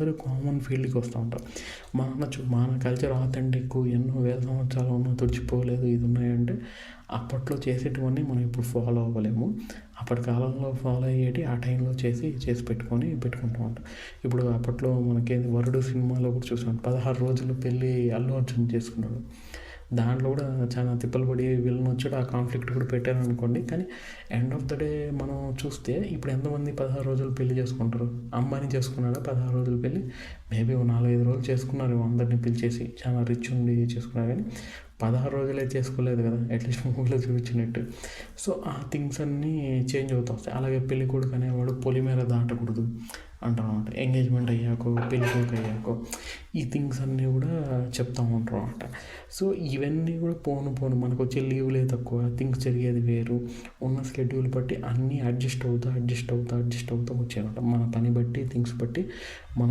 అందరూ కామన్ ఫీల్డ్కి వస్తూ ఉంటారు. మన కల్చర్ ఆథెంటిక్ ఎన్నో వేల సంవత్సరాలు ఉన్నా తుడిచిపోలేదు ఇది ఉన్నాయంటే అప్పట్లో చేసేటివన్నీ మనం ఇప్పుడు ఫాలో అవ్వలేము. అప్పటి కాలంలో ఫాలో అయ్యేటి ఆ టైంలో చేసి పెట్టుకుంటూ ఉంటాం. ఇప్పుడు అప్పట్లో మనకేది వరుడు సినిమాలో కూడా చూసాం 16 రోజులు పెళ్ళి అల్లు అర్జున్ చేసుకున్నాడు. దాంట్లో కూడా చాలా తిప్పలు పడి విలన్ వచ్చాడు. ఆ కాన్ఫ్లిక్ట్ కూడా పెట్టారనుకోండి. కానీ ఎండ్ ఆఫ్ ద డే మనం చూస్తే ఇప్పుడు ఎంతమంది 16 రోజులు పెళ్లి చేసుకుంటారు? అంబానీ చేసుకున్నాడా 16 రోజులు పెళ్ళి? మేబీ ఓ 4-5 రోజులు చేసుకున్నారు అందరినీ పిలిచేసి. చాలా రిచ్ ఉండి చేసుకున్నారు కానీ 16 రోజులే చేసుకోలేదు కదా, అట్లీస్ట్ మూవీలో చూపించినట్టు. సో ఆ థింగ్స్ అన్నీ చేంజ్ అవుతూ వస్తాయి. అలాగే పెళ్లి కొడుకు అనేవాడు పొలిమేర దాటకూడదు అంటాం అనమాట. ఎంగేజ్మెంట్ అయ్యాకో పెళ్లి కొడుకు అయ్యాకో ఈ థింగ్స్ అన్నీ కూడా చెప్తూ ఉంటారు అనమాట. సో ఇవన్నీ కూడా పోను మనకు వచ్చే లీవ్లే తక్కువ, థింగ్స్ జరిగేది వేరు. ఉన్న స్కెడ్యూల్ బట్టి అన్నీ అడ్జస్ట్ అవుతూ వచ్చాయన్నమాట. మన పని బట్టి థింగ్స్ బట్టి మన